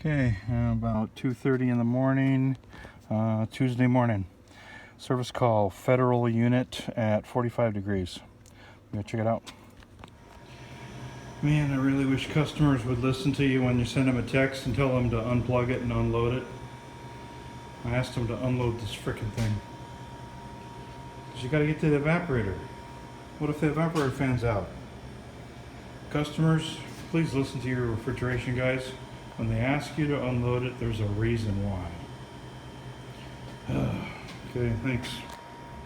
Okay, about 2:30 in the morning, Tuesday morning. Service call, federal unit at 45 degrees. Go check it out. Man, I really wish customers would listen to you when you send them a text and tell them to unplug it and unload it. I asked them to unload this frickin' thing. Because you gotta get to the evaporator. What if the evaporator fan's out? Customers, please listen to your refrigeration guys. When they ask you to unload it, there's a reason why. Okay, thanks.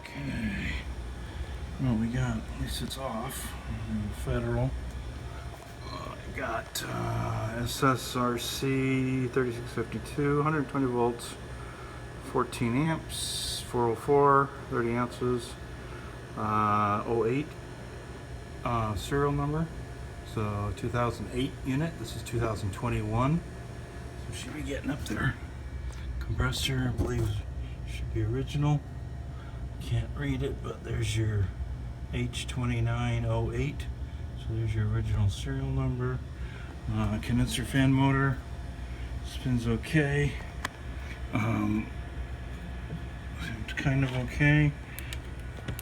Okay. Well, we got, at least it's off. Federal. I got SSRC3652, 120 volts, 14 amps, 404, 30 ounces, 08 serial number. So 2008 unit, this is 2021, so we should be getting up there. Compressor, I believe, should be original. Can't read it, but there's your H2908, so there's your original serial number. Condenser fan motor, spins okay. Seems kind of okay.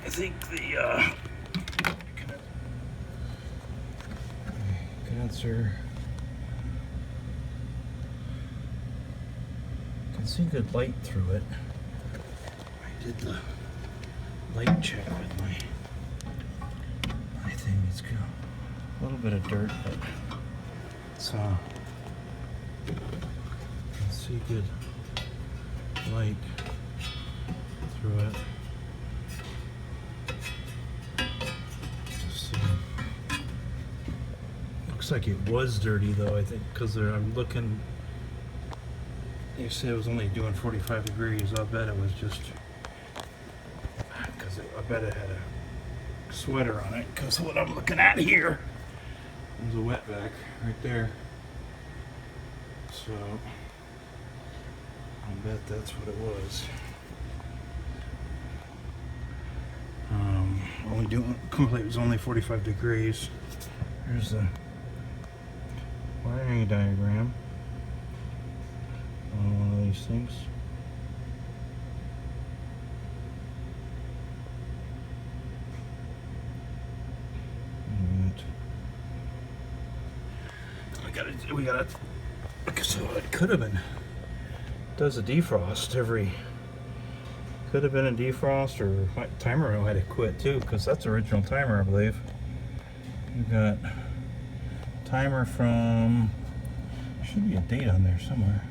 I think the condenser, can see good light through it. I did the light check with my thing. It's got a little bit of dirt, but it's can see good light through it. Looks like it was dirty though, I think, because I'm looking, you said it was only doing 45 degrees. I bet it was just, because I bet it had a sweater on it, because what I'm looking at here, there's a wetback right there. So, I bet that's what it was. Only doing, complete was only 45 degrees. There's the wiring diagram on one of these things. We gotta. So it could have been. Does a defrost every. Could have been a defrost, or my timer had to quit too, because that's the original timer, I believe. We got timer from, should be a date on there somewhere,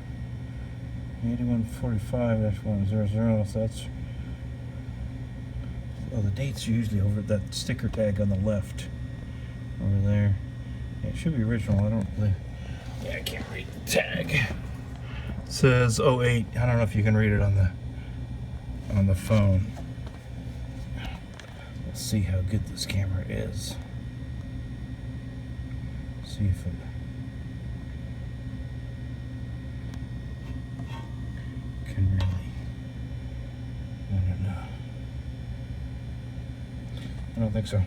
8145-100, so that's, oh, the date's usually over that sticker tag on the left over there. Yeah, it should be original. I don't believe, yeah, I can't read the tag. It says 08. I don't know if you can read it on the phone. Let's see how good this camera is. See if it can really, I don't know. I don't think so.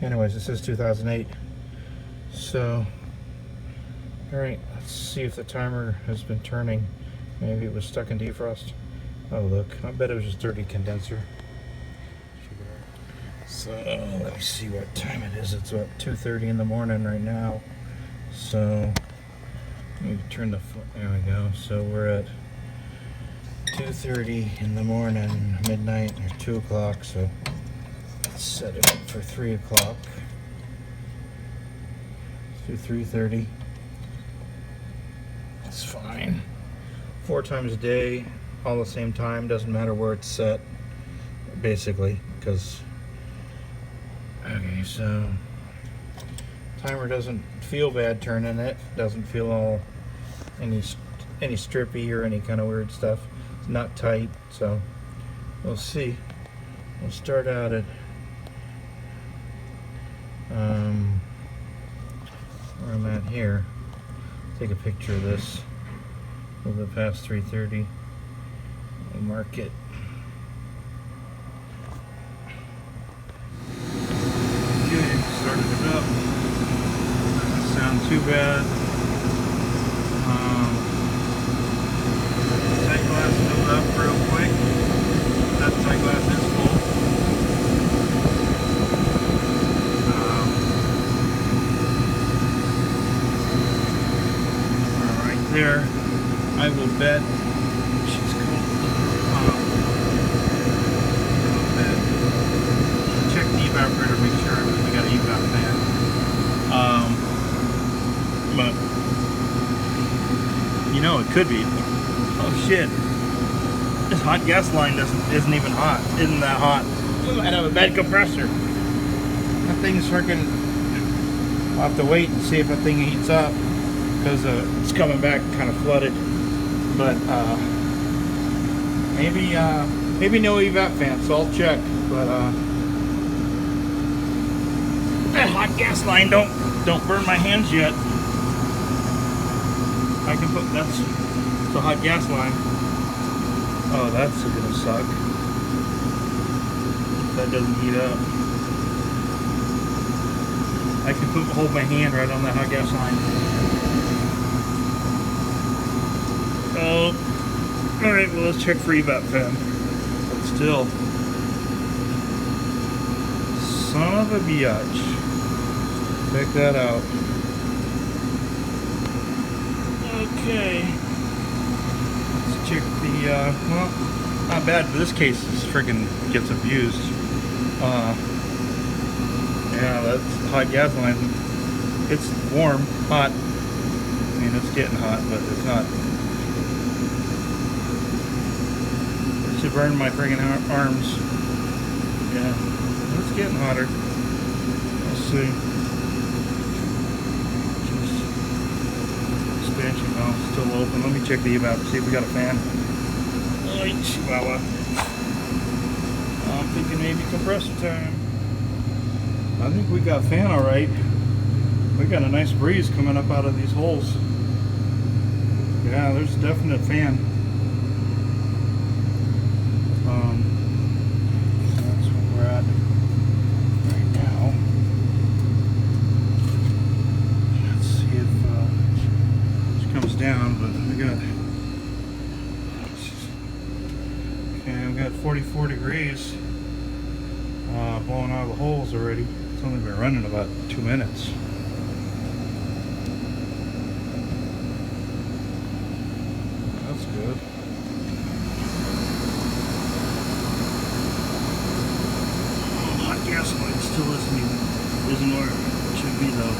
Anyways, this is 2008. So, alright, let's see if the timer has been turning. Maybe it was stuck in defrost. Oh look, I bet it was just dirty condenser. So, let me see what time it is. It's about 2:30 in the morning right now. So, let me turn the, there we go. So we're at 2:30 in the morning, midnight, or 2 o'clock. So, let's set it up for 3 o'clock. Let's do 3:30. That's fine. 4 times a day, all the same time, doesn't matter where it's set, basically, because, okay, so timer doesn't feel bad turning it, doesn't feel all any strippy or any kind of weird stuff. It's not tight, so we'll see. We'll start out at where I'm at here. Take a picture of this a little bit past 3:30. I'll mark it. Okay, started it up. Doesn't sound too bad. there. I will bet she's cool. Check the evaporator, make sure we got an evap fan. But you know, it could be. Oh shit! This hot gas line isn't even hot. Isn't that hot? We might have a bad compressor. That thing's freaking. I'll have to wait and see if that thing heats up because it's coming back kind of flooded. But maybe no evap fan, so I'll check. But that hot gas line don't burn my hands yet. I can put that's the hot gas line. Oh, that's gonna suck. That doesn't heat up. I can hold my hand right on that hot gas line. Oh, all right. Well, let's check for evap fan. But still, son of a biatch. Check that out. Okay. Let's check the. Well, not bad for this case. This friggin' gets abused. Yeah, that's hot gas line. It's warm, hot. I mean, it's getting hot, but it's not. It should burn my friggin' arms. Yeah, it's getting hotter. Let's see. Expansion valve still open. Let me check the evap, see if we got a fan. Oh, chihuahua. I'm thinking maybe compressor time. I think we got fan all right. We got a nice breeze coming up out of these holes. Yeah, there's a definite fan. So that's where we're at right now. Let's see if it comes down, but we got. Okay, we got 44 degrees. Blowing out of the holes already. It's only been running about 2 minutes. That's good. Hot gas line still isn't where it should be though.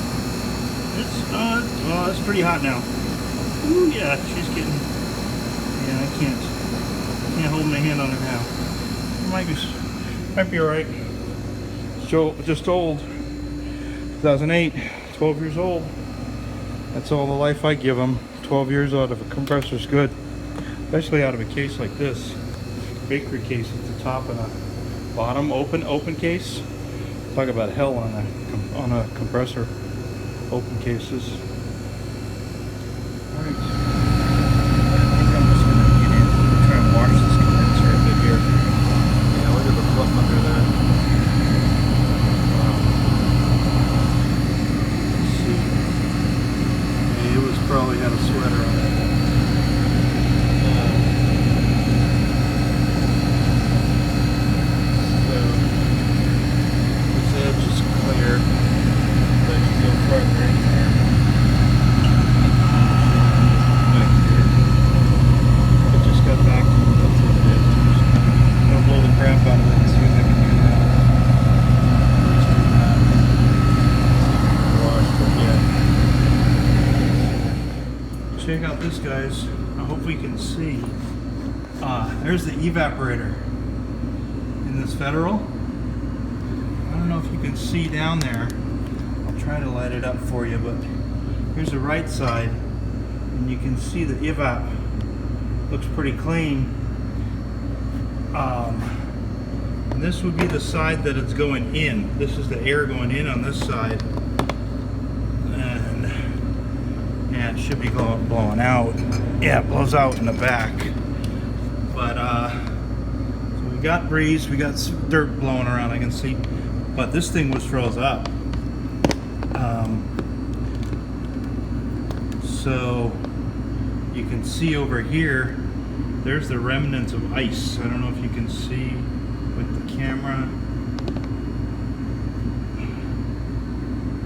It's pretty hot now. Ooh, yeah, she's getting. Yeah, I can't hold my hand on it now. It might be all right. Just old. 2008, 12 years old. That's all the life I give them. 12 years out of a compressor's good, especially out of a case like this, bakery case at the top and a bottom open case. Talk about hell on a compressor. Open cases. All right. I think I'm just gonna get in and try and wash this condenser a bit here. Yeah, look at the fluff under there. Probably had a sweater on it. So this edge is clear. Let you go farther in there. Back here. It just got back to it. That's what it is. I'm gonna blow the crap out of it and see if I can do that. Wash, but yeah. Check out this, guys. I hope we can see. There's the evaporator in this Federal. I don't know if you can see down there. I'll try to light it up for you, but here's the right side, and you can see the evap looks pretty clean. And this would be the side that it's going in. This is the air going in on this side. Yeah, it should be blowing out. Yeah, it blows out in the back. But so we got breeze, we got some dirt blowing around, I can see. But this thing was froze up. So you can see over here, there's the remnants of ice. I don't know if you can see with the camera.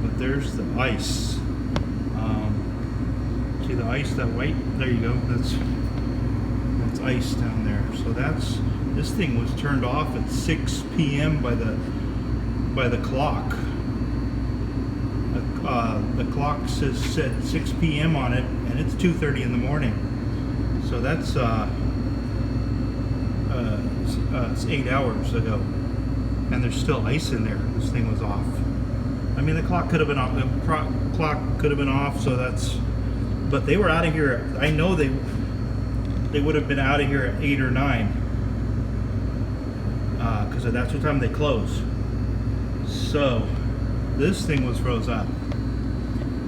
But there's the ice. See the ice, that white? There you go. That's ice down there. So this thing was turned off at 6 p.m. by the clock. The clock says set 6 p.m. on it, and it's 2:30 in the morning. So that's it's 8 hours ago, and there's still ice in there. This thing was off. I mean, the clock could have been off. The clock could have been off. So that's. But they were out of here. I know they would have been out of here at 8 or 9, because that's what time they close. So this thing was froze up.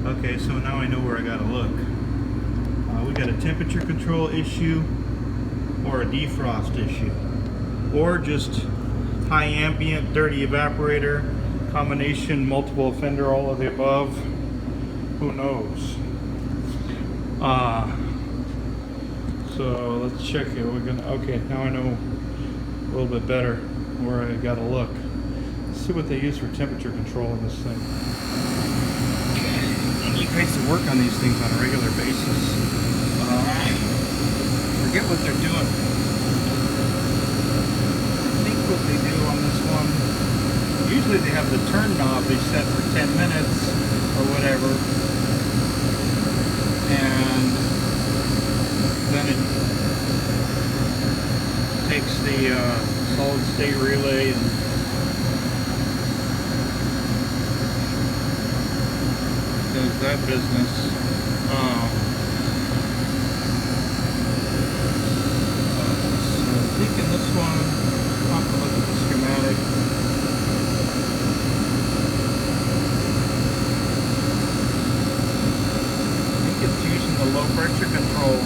Okay, so now I know where I gotta look. We got a temperature control issue, or a defrost issue, or just high ambient, dirty evaporator, combination, multiple offender, all of the above. Who knows? So let's check it. Okay, now I know a little bit better where I gotta look. Let's see what they use for temperature control in this thing. You guys that work on these things on a regular basis, forget what they're doing. I think what they do on this one, usually they have the turn knob they set for 10 minutes or whatever, and then it takes the solid state relay and does that business. So taking this one, I'll have to look at the schematic. I think it's using the low pressure control.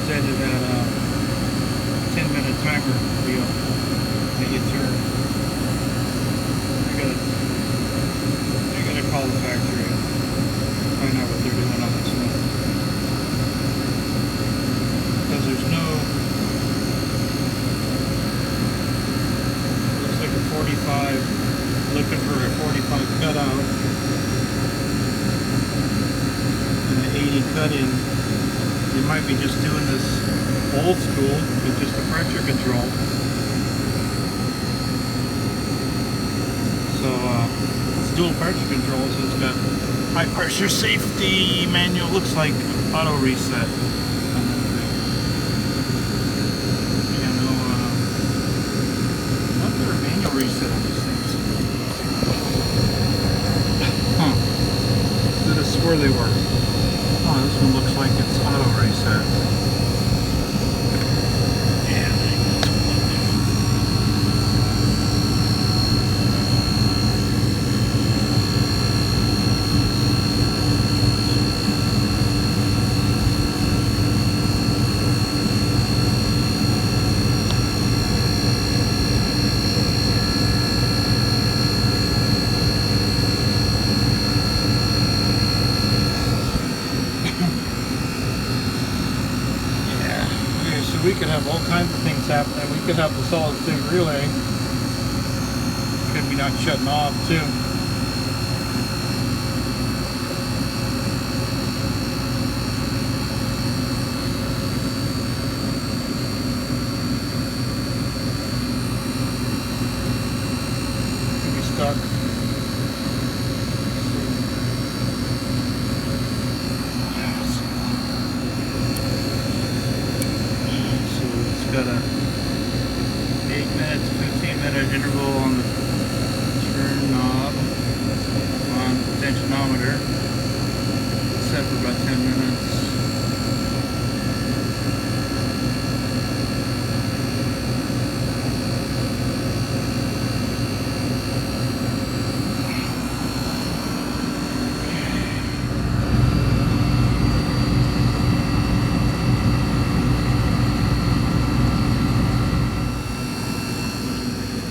Instead of that 10-minute timer deal that you turn. I gotta call the factory and find out what they're doing on this one. Because there's no, looks like a 45, looking for a 45 cutout and an 80 cut in. They might be just doing this old school with just the pressure control. So it's dual pressure control, so it's got high pressure safety manual. Looks like auto reset. Yeah, no, not there a manual reset on these things. Huh? Could have swore they were. Oh, this one looks like it's auto reset. We could have all kinds of things happening. We could have the solid state relay. Could be not shutting off too. Could be stuck. Got a 8 minutes, 15-minute interval on the turn knob on the tensionometer. It's set for about 10 minutes.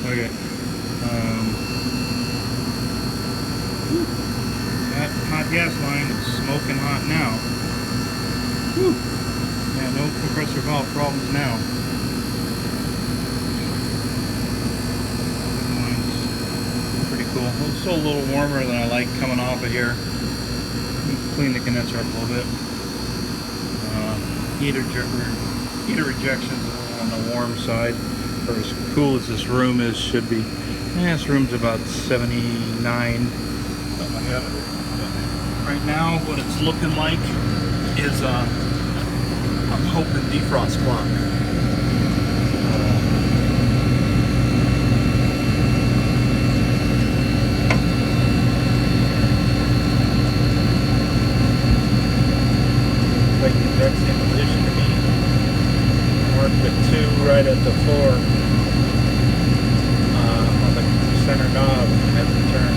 Okay. That hot gas line is smoking hot now. Whew. Yeah, no compressor valve problems now. Pretty cool. it's still a little warmer than I like coming off of here. Clean the condenser up a little bit. Heater rejections on the warm side. For as cool as this room is, should be. This room's about 79. Right now, what it's looking like is I'm hoping defrost clock. Like the exact same position to me. Marked the 2 right at the 4 on the center knob at the turn.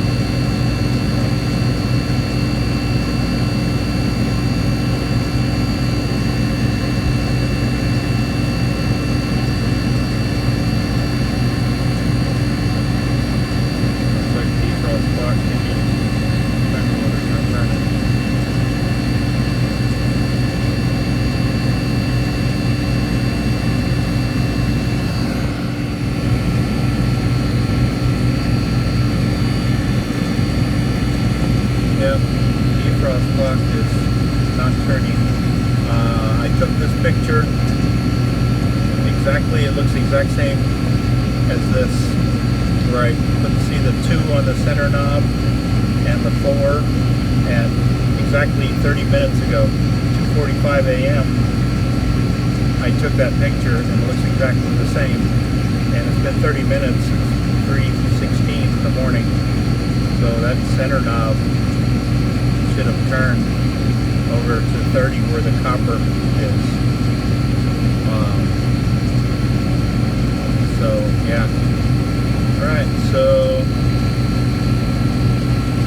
Picture exactly, it looks the exact same as this, where I see the 2 on the center knob and the 4, and exactly 30 minutes ago, 2:45 a.m. I took that picture and it looks exactly the same, and it's been 30 minutes, 3:16 in the morning, so that center knob should have turned over to 30 where the copper is. So yeah, alright, so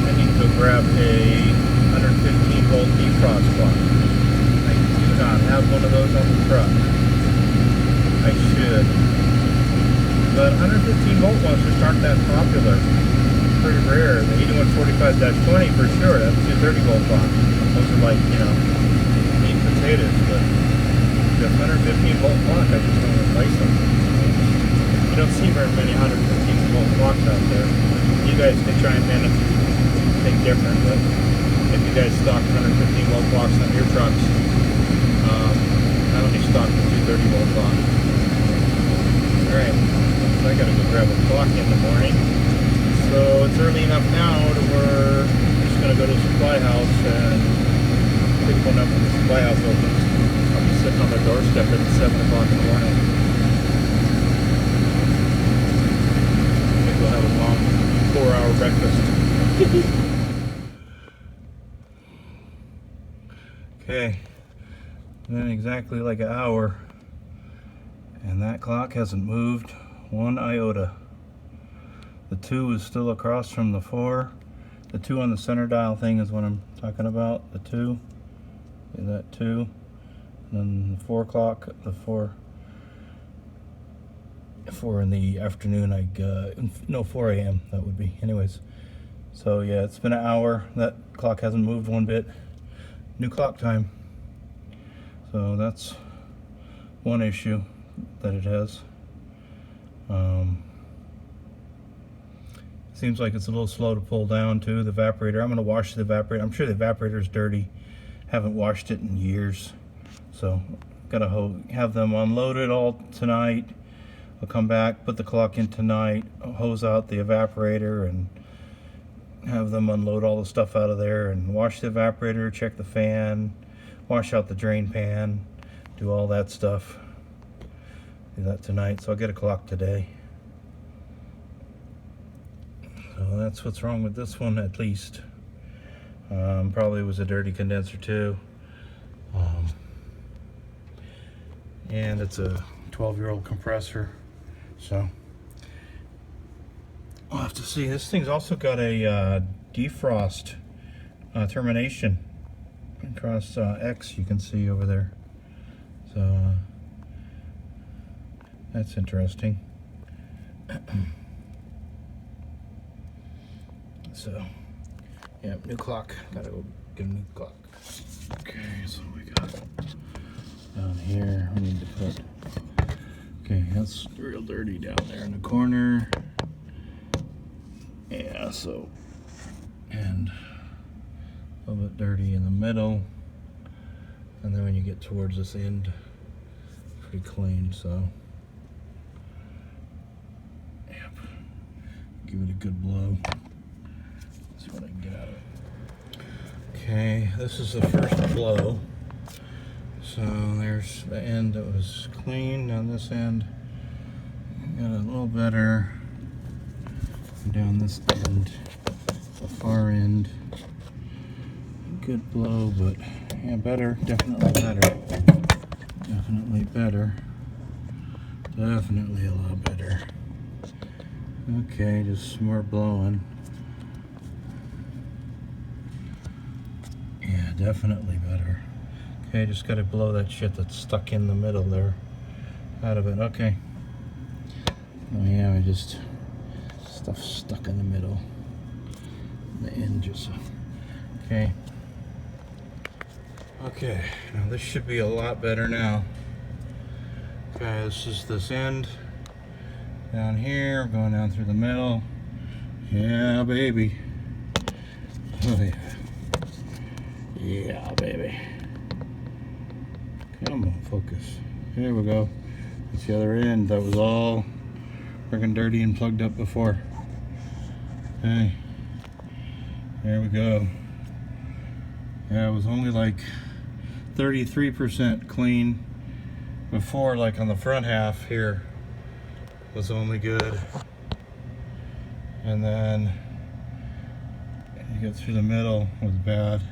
I need to grab a 115 volt defrost clock. I do not have one of those on the truck. I should, but 115 volt ones just aren't that popular. Pretty rare. The 8145-20 for sure, that's a 230 volt clock. Those are like, you know, meat and potatoes, but the 115 volt clock, I just don't replace them. You don't see very many 115 volt clocks out there. You guys can chime in if you think different, but if you guys stock 115 volt clocks on your trucks, I only stock the 230 volt clock. Alright, so I gotta go grab a clock in the morning. So it's early enough now to where I'm just gonna go to the supply house and pick one up when the supply house opens. I'll be sitting on the doorstep at 7 o'clock in the morning. Maybe we'll have a long 4-hour breakfast. Okay, then exactly like an hour, and that clock hasn't moved one iota. The 2 is still across from the 4. The 2 on the center dial thing is what I'm talking about. The 2, see that 2, and then the 4 o'clock, the 4 in the afternoon. No, 4 a.m. that would be. Anyways, so yeah, it's been an hour. That clock hasn't moved one bit. New clock time. So that's one issue that it has. Seems like it's a little slow to pull down too. The evaporator, I'm going to wash the evaporator. I'm sure the evaporator is dirty. Haven't washed it in years. So gotta have them unloaded all tonight. I'll come back, put the clock in tonight, hose out the evaporator, and have them unload all the stuff out of there and wash the evaporator, check the fan, wash out the drain pan, do all that stuff. Do that tonight. So I'll get a clock today. So that's what's wrong with this one, at least. Probably was a dirty condenser too. And it's a 12-year-old compressor. So we'll have to see. This thing's also got a defrost termination across X, you can see over there. So that's interesting. So yeah, new clock. Gotta go get a new clock. Okay, so we got down here. We need to put. Okay, that's real dirty down there in the corner. Yeah, so, and a little bit dirty in the middle, and then when you get towards this end, pretty clean. So, yep, give it a good blow. See what I can get out of it. Okay, this is the first blow. So there's the end that was clean. On this end, got a little better. Down this end, the far end, good blow, but yeah, better, definitely better, definitely better, definitely a lot better. Okay, just some more blowing. Yeah, definitely better. Okay, just gotta blow that shit that's stuck in the middle there out of it. Okay. Oh yeah, I just stuff stuck in the middle. The end just okay. Okay, now this should be a lot better now. Okay, this is this end down here, going down through the middle. Yeah, baby. Oh yeah. Yeah, baby. Come on, focus. Here we go. That's the other end. That was all freaking dirty and plugged up before. Okay. There we go. Yeah, it was only like 33% clean before, like on the front half here was only good. And then you get through the middle was bad.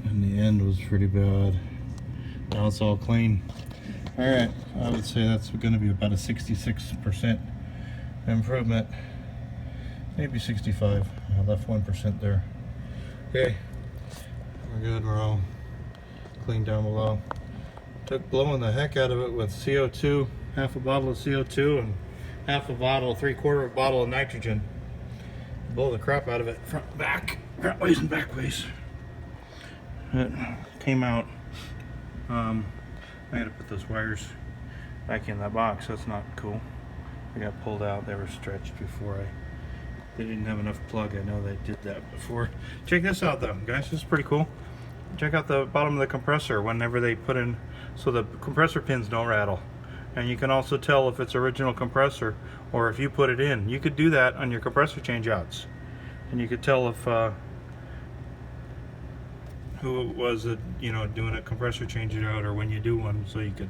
And the end was pretty bad. Now it's all clean. Alright, I would say that's going to be about a 66% improvement. Maybe 65. I left 1% there. Okay, we're good. We're all clean down below. Took blowing the heck out of it with CO2, half a bottle of CO2 and half a bottle, 3/4 of a bottle of nitrogen. Blow the crap out of it, front, back, front ways and back ways. It came out. I had to put those wires back in that box. That's not cool. They got pulled out. They were stretched before they didn't have enough plug. I know they did that before. Check this out though, guys. This is pretty cool. Check out the bottom of the compressor whenever they put in, so the compressor pins don't rattle. And you can also tell if it's original compressor or if you put it in. You could do that on your compressor changeouts, and you could tell if who it was that, you know, doing a compressor change it out, or when you do one, so you could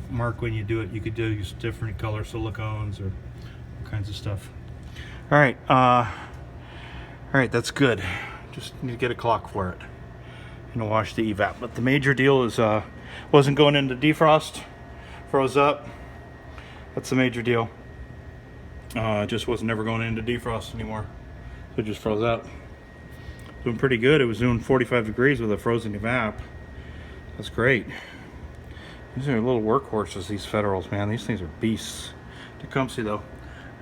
mark when you do it. You could use different color silicones or all kinds of stuff. All right, that's good. Just need to get a clock for it and wash the evap. But the major deal is wasn't going into defrost, froze up. That's the major deal. It just wasn't ever going into defrost anymore, so it just froze up. Doing pretty good. It was doing 45 degrees with a frozen evap. That's great. These are little workhorses, these Federals, man. These things are beasts. Tecumseh though.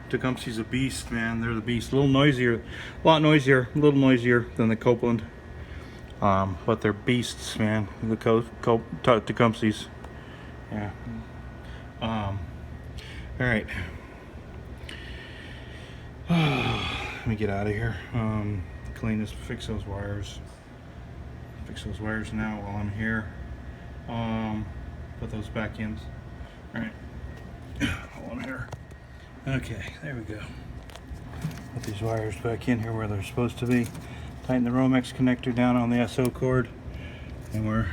Tecumseh's a beast, man. They're the beast. A little noisier, a lot noisier, a little noisier than the Copeland. But they're beasts, man. The Tecumsehs. Yeah. All right. Let me get out of here. Clean this, fix those wires. Fix those wires now while I'm here. Put those back in. All right. While I'm here. Okay, there we go. Put these wires back in here where they're supposed to be. Tighten the Romex connector down on the SO cord, and we're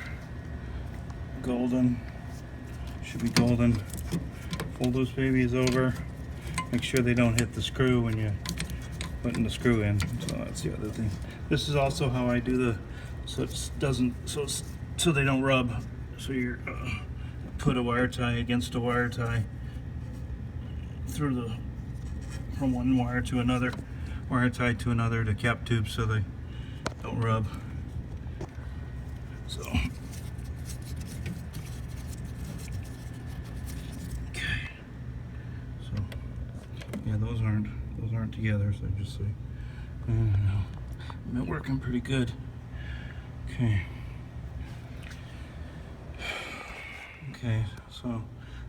golden. Should be golden. Fold those babies over. Make sure they don't hit the screw when you putting the screw in. So that's the other thing. This is also how I do the, so it doesn't, so they don't rub. So you're put a wire tie against a wire tie through the, from one wire to another, wire tie to another, to cap tubes, so they don't rub. So okay, so yeah, those aren't together, so just say they're working pretty good. Okay, so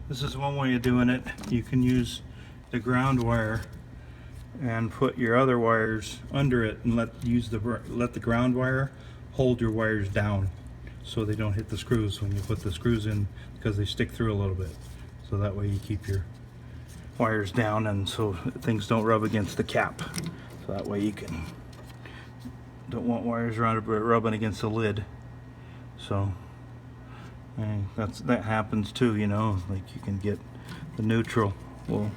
this is one way of doing it. You can use the ground wire and put your other wires under it and let the ground wire hold your wires down so they don't hit the screws when you put the screws in, because they stick through a little bit. So that way you keep your wires down and so things don't rub against the cap. So that way you don't want wires rubbing against the lid. So and that happens too, you know, like you can get the neutral or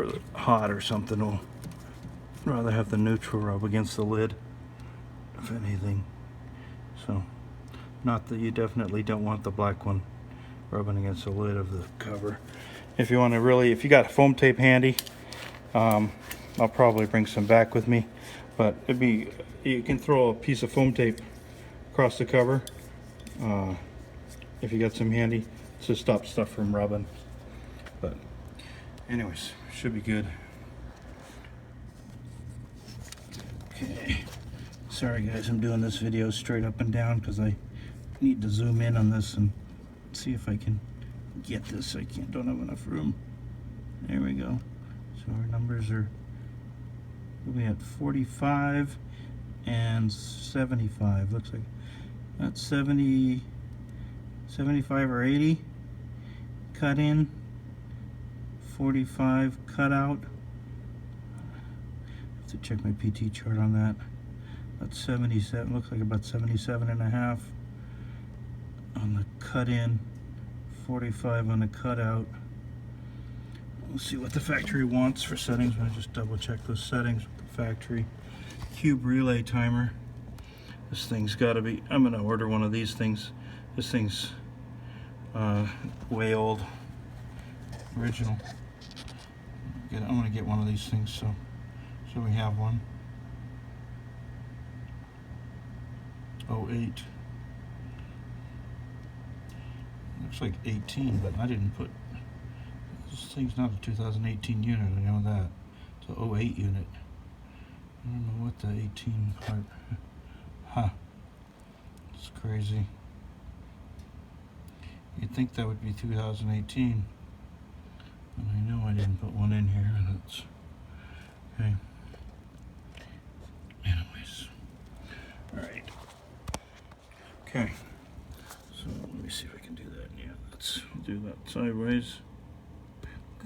the hot or something will rather have the neutral rub against the lid, if anything. So not that you definitely don't want the black one rubbing against the lid of the cover. If you want to really, if you got foam tape handy, I'll probably bring some back with me, but you can throw a piece of foam tape across the cover if you got some handy to stop stuff from rubbing. But anyways, should be good. Okay, sorry guys, I'm doing this video straight up and down because I need to zoom in on this and see if I can get this. Don't have enough room. There we go. So our numbers are, we had 45 and 75. Looks like that's 70, 75 or 80 cut in, 45 cut out. I have to check my PT chart on that. That's 77, looks like about 77 and a half on the cut in, 45 on the cut out. We'll see what the factory wants for settings. I'll just double check those settings with the factory. Cube relay timer. This thing's got to be, I'm going to order one of these things. This thing's way old. Original. I want to get one of these things, so we have one. 08. Looks like 18, but I didn't put, this thing's not a 2018 unit, I know that. It's an 08 unit. I don't know what the 18 part, huh, it's crazy. You'd think that would be 2018, and I know I didn't put one in here, that's, okay. Anyways, alright. Okay, so let me see if I can do that. Yeah, let's do that sideways.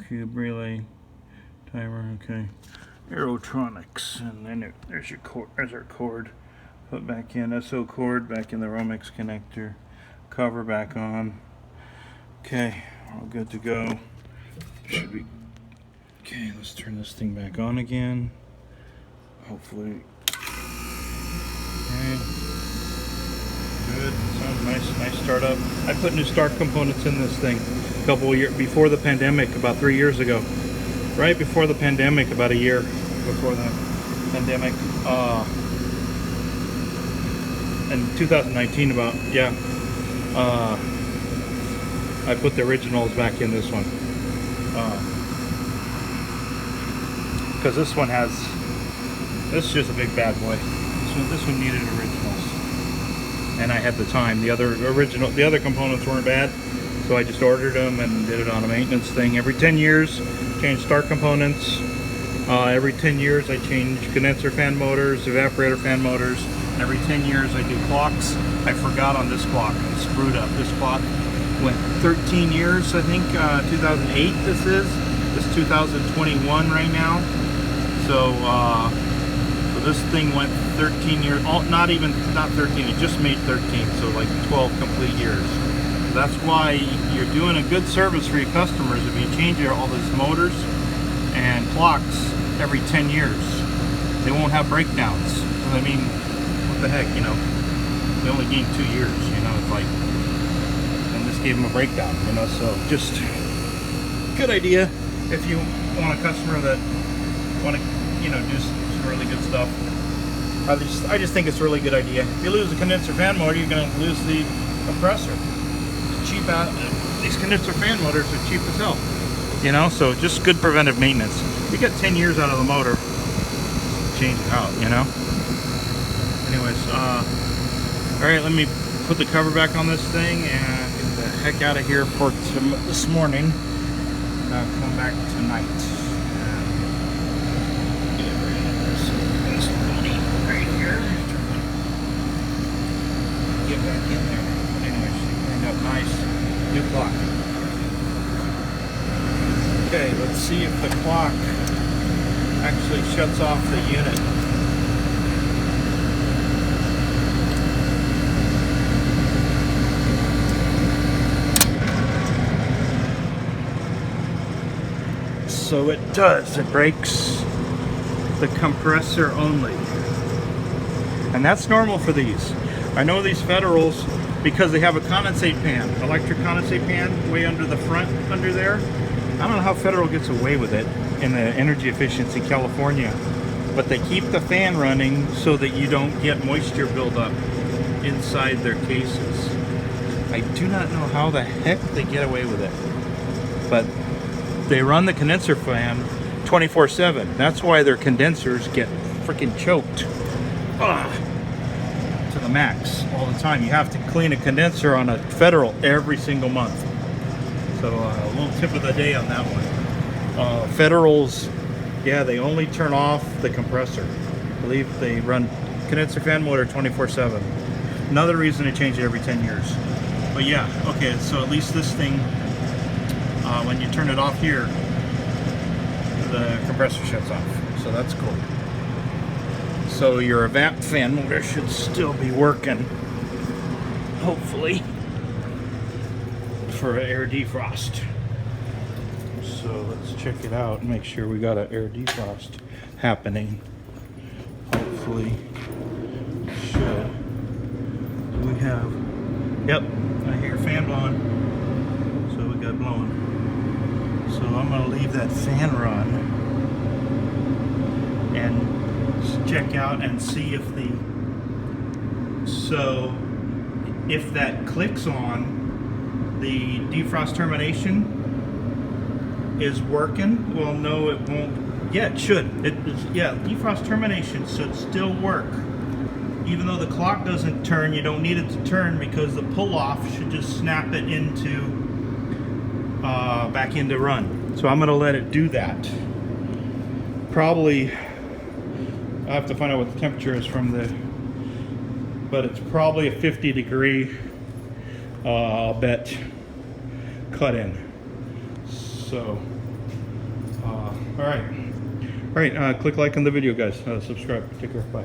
Cube relay timer, okay. Aerotronics, and then there's your cord. There's our cord. Put back in, SO cord back in the Romex connector. Cover back on. Okay, all good to go. Should be okay. Let's turn this thing back on again. Hopefully, okay. Good. Sounds nice. Nice startup. I put new start components in this thing a couple of years before the pandemic, about 3 years ago. Right before the pandemic, about a year before the pandemic. In 2019, about, yeah. I put the originals back in this one. Because this one has, this is just a big bad boy. This one needed originals. And I had the time. The other components weren't bad. So I just ordered them and did it on a maintenance thing. Every 10 years, change start components. Every 10 years, I change condenser fan motors, evaporator fan motors. Every 10 years, I do clocks. I forgot on this clock. I screwed up. This clock went 13 years, I think. 2008 this is. This is 2021 right now. So, so this thing went 13 years. Not 13. It just made 13. So like 12 complete years. That's why you're doing a good service for your customers if you change all these motors and clocks every 10 years. They won't have breakdowns. I mean, what the heck, you know? They only gained 2 years, you know? It's like, and this gave them a breakdown, you know? So just good idea if you want a customer that want to, you know, do some really good stuff. I just think it's a really good idea. If you lose the condenser fan motor, you're going to lose the compressor. Cheap out. These condenser fan motors are cheap as hell, you know, so just good preventive maintenance. You get 10 years out of the motor, change it out, you know. Anyways, all right, let me put the cover back on this thing and get the heck out of here for this morning. Come back tonight and see if the clock actually shuts off the unit. So it does, it breaks the compressor only. And that's normal for these. I know these Federals, because they have a condensate pan, electric condensate pan way under the front, under there. I don't know how Federal gets away with it in the energy efficiency California, but they keep the fan running so that you don't get moisture buildup inside their cases. I do not know how the heck they get away with it, but they run the condenser fan 24/7. That's why their condensers get freaking choked to the max all the time. You have to clean a condenser on a Federal every single month. So a little tip of the day on that one. Federals, yeah, they only turn off the compressor. I believe they run condenser fan motor 24/7. Another reason to change it every 10 years. But yeah, okay, so at least this thing, when you turn it off here, the compressor shuts off. So that's cool. So your evap fan motor should still be working, hopefully, for air defrost. So let's check it out and make sure we got an air defrost happening. Hopefully, should. We have, yep, I hear fan blowing. So we got blowing. So I'm gonna leave that fan run and check out and see if if that clicks on, the defrost termination is working. Well, no, it won't. Yeah, it should. Yeah, defrost termination should still work. Even though the clock doesn't turn, you don't need it to turn, because the pull-off should just snap it into back into run. So I'm gonna let it do that. Probably, I have to find out what the temperature is from the, but it's probably a 50-degree, I'll bet, cut in. So, all right, click like on the video, guys. Subscribe. Take care. Bye.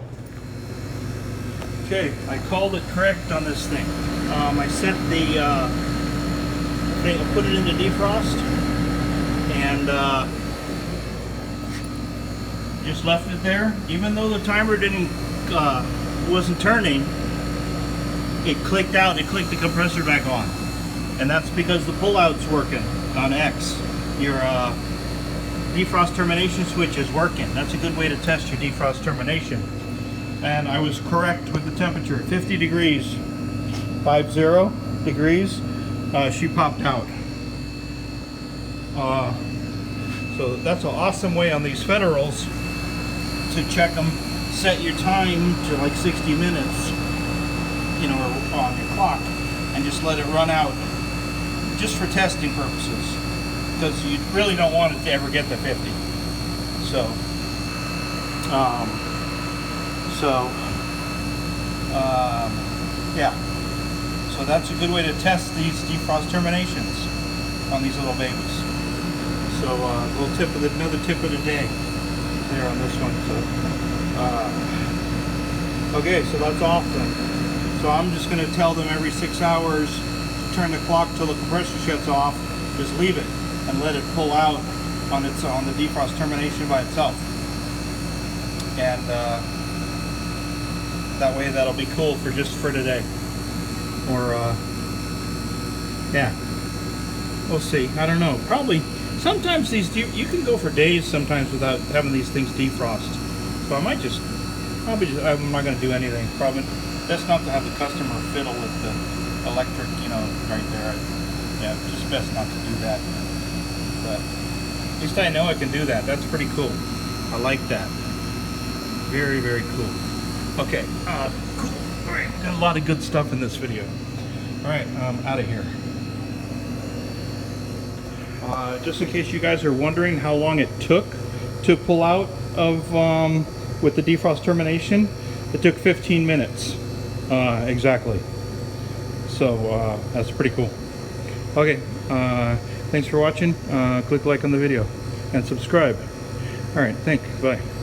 Okay, I called it correct on this thing. I set the thing, I put it into defrost, and just left it there. Even though the timer wasn't turning, it clicked out. It clicked the compressor back on, and that's because the pullout's working on X. Your defrost termination switch is working. That's a good way to test your defrost termination. And I was correct with the temperature, 50 degrees, 50 degrees. She popped out. So that's an awesome way on these Federals to check them. Set your time to like 60 minutes, you know, on your clock, and just let it run out, just for testing purposes, because you really don't want it to ever get to 50. So, yeah. So that's a good way to test these defrost terminations on these little babies. So little tip of another tip of the day there on this one. So okay, so that's awesome. So I'm just going to tell them every 6 hours to turn the clock till the compressor shuts off. Just leave it and let it pull out on the defrost termination by itself. And that way that'll be cool for just for today. Or yeah, we'll see. I don't know. Probably sometimes these you can go for days sometimes without having these things defrost. So I might just I'm not going to do anything. Probably best not to have the customer fiddle with the electric, you know, right there. Yeah, just best not to do that. But at least I know I can do that. That's pretty cool. I like that. Very, very cool. Okay, cool. All right, got a lot of good stuff in this video. All right, I'm out of here. Just in case you guys are wondering how long it took to pull out of with the defrost termination, it took 15 minutes exactly. So that's pretty cool. Okay, thanks for watching. Click like on the video. and subscribe. All right, thank you. Bye.